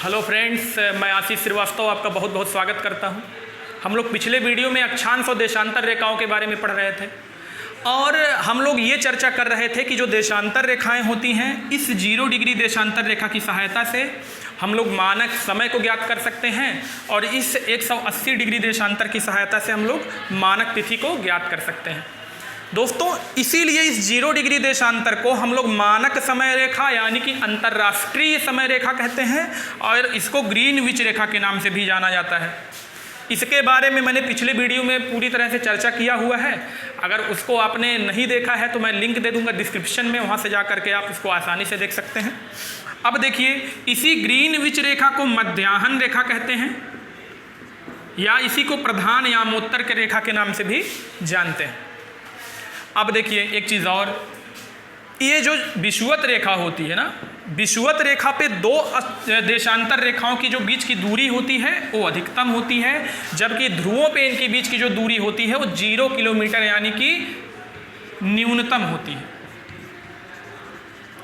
Hello friends, मैं आशीष श्रीवास्तव आपका बहुत बहुत स्वागत करता हूं। हम लोग पिछले वीडियो में अक्षांश और देशांतर रेखाओं के बारे में पढ़ रहे थे और हम लोग ये चर्चा कर रहे थे कि जो देशांतर रेखाएं होती हैं, इस 0 डिग्री देशांतर रेखा की सहायता से हम लोग मानक समय को ज्ञात कर सकते हैं और इस 180 डिग्री देशांतर की सहायता से हम लोग मानक तिथि को ज्ञात कर सकते हैं। दोस्तों, इसीलिए इस 0 डिग्री देशांतर को हम लोग मानक समय रेखा यानी कि अंतर्राष्ट्रीय समय रेखा कहते हैं और इसको ग्रीनविच रेखा के नाम से भी जाना जाता है। इसके बारे में मैंने पिछले वीडियो में पूरी तरह से चर्चा किया हुआ है। अगर उसको आपने नहीं देखा है तो मैं लिंक दे दूंगा डिस्क्रिप्शन में, वहाँ से जा करके आप इसको आसानी से देख सकते हैं। अब देखिए, इसी ग्रीनविच रेखा को मध्याह्न रेखा कहते हैं या इसी को प्रधान यामोत्तर के रेखा के नाम से भी जानते हैं। अब देखिए एक चीज़ और, ये जो विषुवत रेखा होती है ना, विषुवत रेखा पे दो देशांतर रेखाओं की जो बीच की दूरी होती है वो अधिकतम होती है, जबकि ध्रुवों पे इनके बीच की जो दूरी होती है वो 0 किलोमीटर यानी कि न्यूनतम होती है।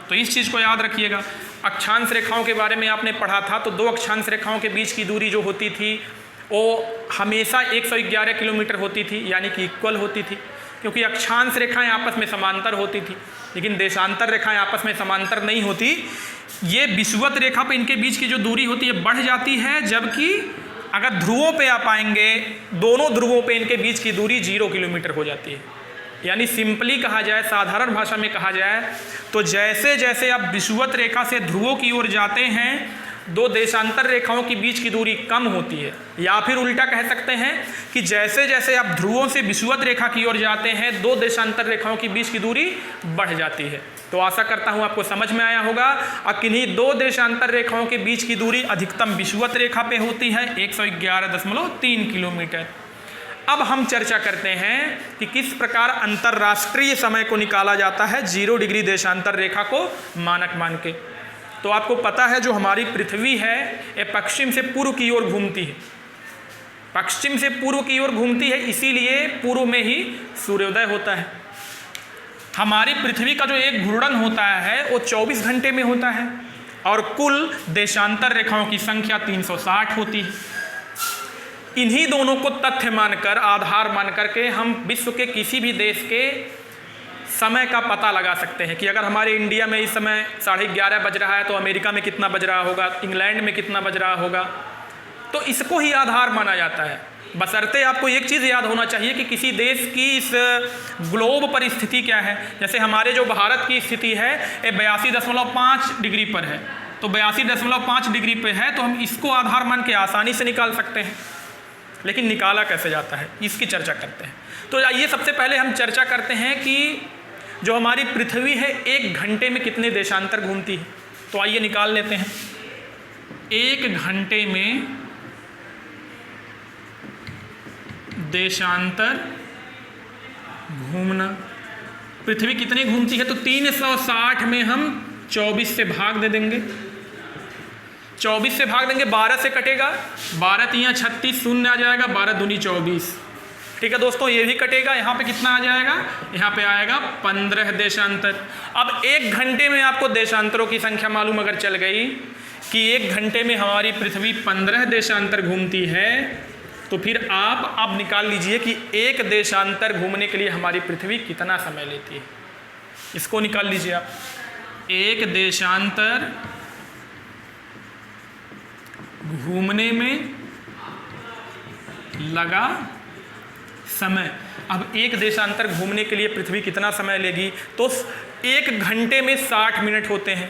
तो इस चीज़ को याद रखिएगा। अक्षांश रेखाओं के बारे में आपने पढ़ा था, तो दो अक्षांश रेखाओं के बीच की दूरी जो होती थी वो हमेशा 111 किलोमीटर होती थी, यानी कि इक्वल होती थी, क्योंकि अक्षांश रेखाएं आपस में समांतर होती थी, लेकिन देशांतर रेखाएं आपस में समांतर नहीं होती। ये विषुवत रेखा पे इनके बीच की जो दूरी होती है बढ़ जाती है, जबकि अगर ध्रुवों पे आप आएंगे, दोनों ध्रुवों पे इनके बीच की दूरी 0 किलोमीटर हो जाती है। यानी सिंपली कहा जाए, साधारण भाषा में कहा जाए तो जैसे जैसे आप विषुवत रेखा से ध्रुवों की ओर जाते हैं, दो देशांतर रेखाओं की बीच की दूरी कम होती है, या फिर उल्टा कह सकते हैं कि जैसे जैसे आप ध्रुवों से विषुवत रेखा की ओर जाते हैं, दो देशांतर रेखाओं की बीच की दूरी बढ़ जाती है। तो आशा करता हूं आपको समझ में आया होगा। और किन्हीं दो देशांतर रेखाओं के बीच की दूरी अधिकतम विषुवत रेखा पे होती है 111.3 किलोमीटर। अब हम चर्चा करते हैं कि किस प्रकार अंतर्राष्ट्रीय समय को निकाला जाता है 0 डिग्री देशांतर रेखा को मानक मान के। तो आपको पता है जो हमारी पृथ्वी है ये पश्चिम से पूर्व की ओर घूमती है, पश्चिम से पूर्व की ओर घूमती है, इसीलिए पूर्व में ही सूर्योदय होता है। हमारी पृथ्वी का जो एक घूर्णन होता है वो 24 घंटे में होता है और कुल देशांतर रेखाओं की संख्या 360 होती है। इन्हीं दोनों को तथ्य मानकर, आधार मान करके हम विश्व के किसी भी देश के समय का पता लगा सकते हैं कि अगर हमारे इंडिया में इस समय 11:30 बज रहा है तो अमेरिका में कितना बज रहा होगा, इंग्लैंड में कितना बज रहा होगा। तो इसको ही आधार माना जाता है। बशर्ते आपको एक चीज़ याद होना चाहिए कि किसी देश की इस ग्लोब पर स्थिति क्या है। जैसे हमारे जो भारत की स्थिति है ये 82.5 डिग्री पर है, तो 82.5 डिग्री पे है, तो हम इसको आधार मान के आसानी से निकाल सकते हैं। लेकिन निकाला कैसे जाता है इसकी चर्चा करते हैं। तो आइए सबसे पहले हम चर्चा करते हैं कि जो हमारी पृथ्वी है 1 घंटे में कितने देशांतर घूमती है। तो आइए निकाल लेते हैं। 1 घंटे में देशांतर घूमना, पृथ्वी कितनी घूमती है, तो 360 में हम 24 से भाग दे देंगे, 24 से भाग देंगे, 12 से कटेगा, 12 3 36, शून्य आ जाएगा, 12 दूनी 24। ठीक है दोस्तों, ये भी कटेगा, यहाँ पे कितना आ जाएगा, यहाँ पे आएगा 15 देशांतर। अब 1 घंटे में आपको देशांतरों की संख्या मालूम अगर चल गई कि 1 घंटे में हमारी पृथ्वी 15 देशांतर घूमती है, तो फिर आप अब निकाल लीजिए कि 1 देशांतर घूमने के लिए हमारी पृथ्वी कितना समय लेती है। इसको निकाल लीजिए आप। 1 देशांतर घूमने में लगा समय। अब 1 देशांतर घूमने के लिए पृथ्वी कितना समय लेगी, तो 1 घंटे में 60 मिनट होते हैं।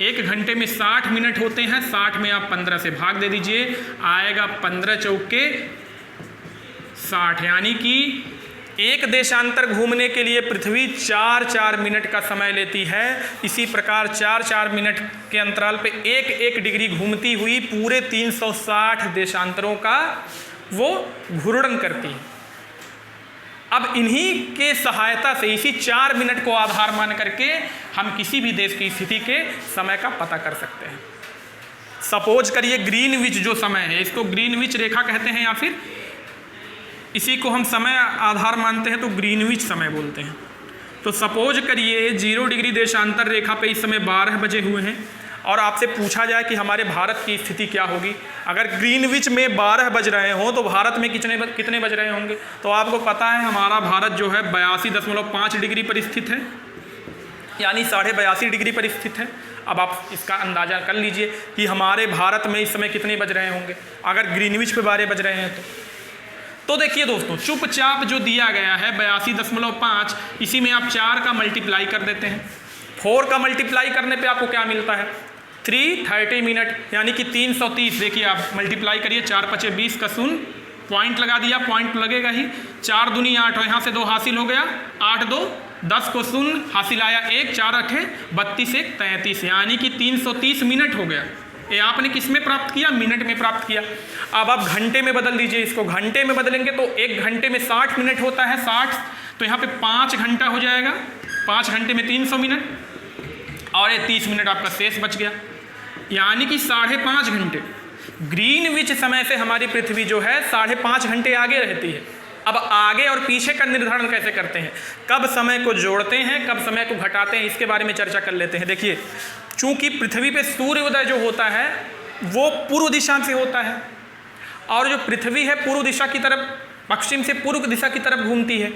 1 घंटे में 60 मिनट होते हैं, 60 में आप 15 से भाग दे दीजिए, आएगा 15 चौके 60, यानी कि 1 देशांतर घूमने के लिए पृथ्वी 4-4 मिनट का समय लेती है। इसी प्रकार 4-4 मिनट के अंतराल पे 1-1 डिग्री घूमती हुई पूरे 360 देशांतरों का वो घूर्णन करती है। अब इन्हीं के सहायता से, इसी 4 मिनट को आधार मान करके हम किसी भी देश की स्थिति के समय का पता कर सकते हैं। सपोज करिए ग्रीनविच जो समय है, इसको ग्रीनविच रेखा कहते हैं या फिर इसी को हम समय आधार मानते हैं तो ग्रीनविच समय बोलते हैं। तो सपोज करिए 0 डिग्री देशांतर रेखा पे इस समय 12 बजे हुए हैं और आपसे पूछा जाए कि हमारे भारत की स्थिति क्या होगी, अगर ग्रीनविच में 12 बज रहे हों तो भारत में कितने बज रहे होंगे? तो आपको पता है हमारा भारत जो है 82.5 डिग्री पर स्थित है, यानी 82.5 डिग्री पर स्थित है। अब आप इसका अंदाज़ा कर लीजिए कि हमारे भारत में इस समय कितने बज रहे होंगे अगर ग्रीनविच पे 12 बज रहे हैं तो देखिए दोस्तों, चुपचाप जो दिया गया है 82.5, इसी में आप 4 का मल्टीप्लाई कर देते हैं। 4 का मल्टीप्लाई करने पे आपको क्या मिलता है? 330 मिनट, यानी कि 330। देखिए आप मल्टीप्लाई करिए, 4 × 5 = 20 का 0 पॉइंट लगा दिया, पॉइंट लगेगा ही। 4 दूनी 8 और यहाँ से 2 हासिल हो गया, 8 2 10 को 0 हासिल आया 1, 4 8 32, 1 33, यानी कि 330 मिनट हो गया। ये आपने किस में प्राप्त किया? मिनट में प्राप्त किया। अब आप घंटे में बदल दीजिए, इसको घंटे में बदलेंगे तो 1 घंटे में 60 मिनट होता है, 60 तो यहाँ पे 5 घंटा हो जाएगा, 5 घंटे में 300 मिनट और ये 30 मिनट आपका शेष बच गया, यानी कि 5.5 घंटे। ग्रीनविच समय से हमारी पृथ्वी जो है 5.5 घंटे आगे रहती है। अब आगे और पीछे का निर्धारण कैसे करते हैं, कब समय को जोड़ते हैं, कब समय को घटाते हैं, इसके बारे में चर्चा कर लेते हैं। देखिए, चूंकि पृथ्वी पे सूर्योदय जो होता है वो पूर्व दिशा से होता है और जो पृथ्वी है पूर्व दिशा की तरफ, पश्चिम से पूर्व दिशा की तरफ घूमती है,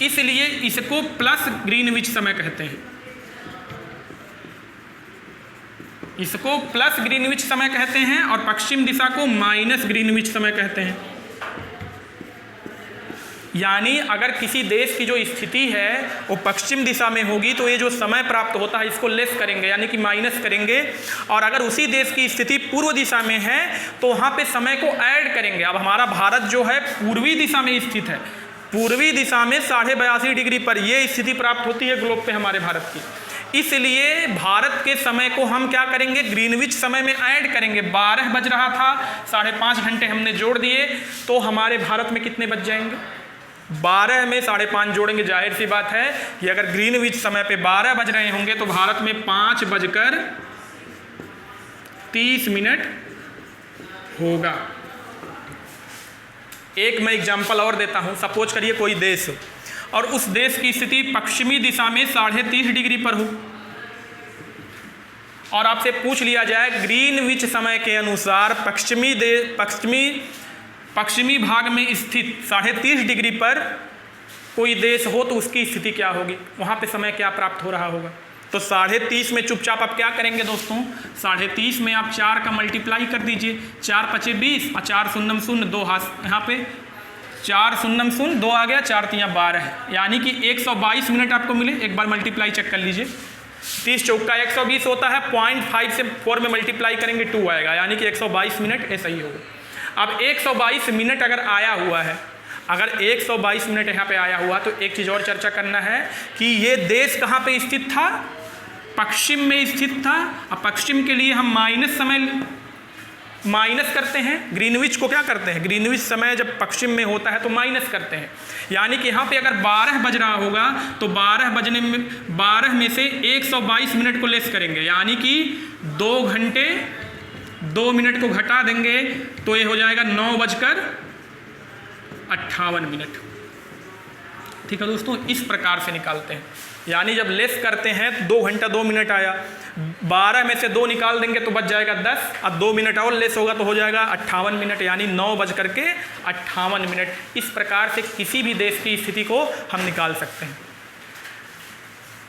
इसलिए इसको प्लस ग्रीनविच समय कहते हैं। इसको प्लस ग्रीनविच समय कहते हैं और पश्चिम दिशा को माइनस ग्रीनविच समय कहते हैं। यानी अगर किसी देश की जो स्थिति है वो पश्चिम दिशा में होगी तो ये जो समय प्राप्त होता है इसको लेस करेंगे, यानी कि माइनस करेंगे, और अगर उसी देश की स्थिति पूर्व दिशा में है तो वहाँ पे समय को ऐड करेंगे। अब हमारा भारत जो है पूर्वी दिशा में स्थित है, पूर्वी दिशा में 82.5 डिग्री पर ये स्थिति प्राप्त होती है ग्लोब पे हमारे भारत की। इसलिए भारत के समय को हम क्या करेंगे? ग्रीनविच समय में ऐड करेंगे। 12 बज रहा था, 5.5 घंटे हमने जोड़ दिए तो हमारे भारत में कितने बज जाएंगे? 12 में 5.5 जोड़ेंगे, जाहिर सी बात है कि अगर ग्रीनविच समय पे 12 बज रहे होंगे तो भारत में 5:30 होगा। एक मैं एग्जांपल और देता हूं, सपोज करिए कोई देश और उस देश की स्थिति पश्चिमी दिशा में 30.5 डिग्री पर हो और आपसे पूछ लिया जाए ग्रीनविच समय के अनुसार पश्चिमी भाग में स्थित 30.5 डिग्री पर कोई देश हो तो उसकी स्थिति क्या होगी, वहाँ पे समय क्या प्राप्त हो रहा होगा? तो 30.5 में चुपचाप आप क्या करेंगे दोस्तों? 30.5 में आप 4 का मल्टीप्लाई कर दीजिए, 4 × 5 = 20 और 4 0 0 2 यहाँ पे 4 0 0 2 आ गया, 4 3 12, यानी कि 122 मिनट आपको मिले। एक बार मल्टीप्लाई चेक कर लीजिए, 30 चौका 120 होता है, 0.5 से 4 में मल्टीप्लाई करेंगे 2 आएगा, यानी कि 122 मिनट ऐसा ही होगा। अब 122 मिनट अगर आया हुआ है, अगर 122 मिनट यहाँ पे आया हुआ तो एक चीज़ और चर्चा करना है कि ये देश कहाँ पे स्थित था? पश्चिम में स्थित था। अब पश्चिम के लिए हम माइनस करते हैं, ग्रीनविच को क्या करते हैं? ग्रीनविच समय जब पश्चिम में होता है तो माइनस करते हैं, यानी कि यहाँ पे अगर 12 बज रहा होगा तो 12 में से 122 मिनट को लेस करेंगे, यानी कि 2 घंटे 2 मिनट को घटा देंगे तो ये हो जाएगा 9:58। ठीक है दोस्तों, इस प्रकार से निकालते हैं, यानी जब लेस करते हैं तो 2 घंटा 2 मिनट आया, 12 में से 2 निकाल देंगे तो बच जाएगा 10, अब 2 मिनट और लेस होगा तो हो जाएगा 58 मिनट, यानी 9:58 मिनट। इस प्रकार से किसी भी देश की स्थिति को हम निकाल सकते हैं।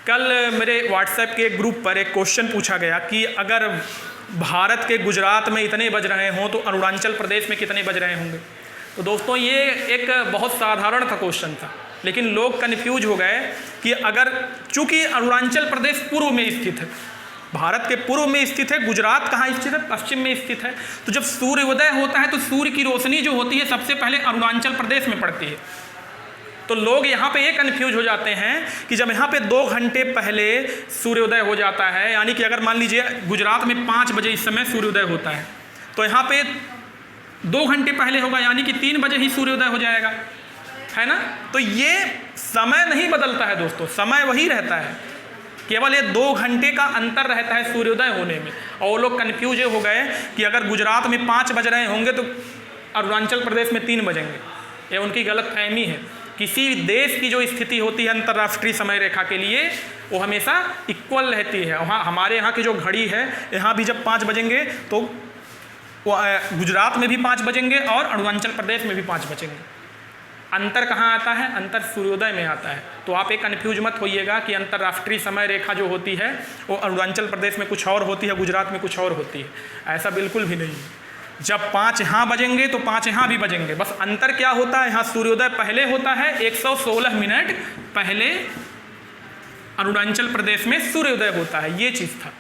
कल मेरे व्हाट्सएप के ग्रुप पर एक क्वेश्चन पूछा गया कि अगर भारत के गुजरात में इतने बज रहे हों तो अरुणाचल प्रदेश में कितने बज रहे होंगे? तो दोस्तों ये एक बहुत साधारण था क्वेश्चन था, लेकिन लोग कन्फ्यूज हो गए कि अगर चूंकि अरुणाचल प्रदेश पूर्व में स्थित है, भारत के पूर्व में स्थित है, गुजरात कहाँ स्थित है? पश्चिम में स्थित है। तो जब सूर्योदय होता है तो सूर्य की रोशनी जो होती है सबसे पहले अरुणाचल प्रदेश में पड़ती है। तो लोग यहाँ पे ये कन्फ्यूज हो जाते हैं कि जब यहाँ पे 2 घंटे पहले सूर्योदय हो जाता है, यानी कि अगर मान लीजिए गुजरात में 5 बजे इस समय सूर्योदय होता है तो यहाँ पे 2 घंटे पहले होगा, यानी कि 3 बजे ही सूर्योदय हो जाएगा, है ना? तो ये समय नहीं बदलता है दोस्तों, समय वही रहता है, केवल ये 2 घंटे का अंतर रहता है सूर्योदय होने में। और वो लोग कन्फ्यूज हो गए कि अगर गुजरात में 5 बज रहे होंगे तो अरुणाचल प्रदेश में 3 बजेंगे, ये उनकी गलत फहमी है। किसी देश की जो स्थिति होती है अंतर्राष्ट्रीय समय रेखा के लिए वो हमेशा इक्वल रहती है। वहाँ हमारे यहाँ की जो घड़ी है, यहाँ भी जब 5 बजेंगे तो गुजरात में भी 5 बजेंगे और अरुणाचल प्रदेश में भी 5 बजेंगे। अंतर कहाँ आता है? अंतर सूर्योदय में आता है। तो आप एक कन्फ्यूज मत होइएगा कि अंतर्राष्ट्रीय समय रेखा जो होती है वो अरुणाचल प्रदेश में कुछ और होती है, गुजरात में कुछ और होती है। ऐसा बिल्कुल भी नहीं है। जब 5 यहाँ बजेंगे तो 5 यहाँ भी बजेंगे। बस अंतर क्या होता है, यहाँ सूर्योदय पहले होता है, 116 मिनट पहले अरुणाचल प्रदेश में सूर्योदय होता है। ये चीज़ था।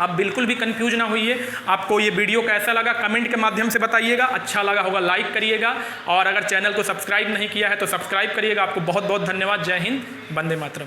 आप बिल्कुल भी कंफ्यूज ना होइए। आपको ये वीडियो कैसा लगा कमेंट के माध्यम से बताइएगा। अच्छा लगा होगा लाइक करिएगा, और अगर चैनल को सब्सक्राइब नहीं किया है तो सब्सक्राइब करिएगा। आपको बहुत बहुत धन्यवाद। जय हिंद, वंदे मातरम।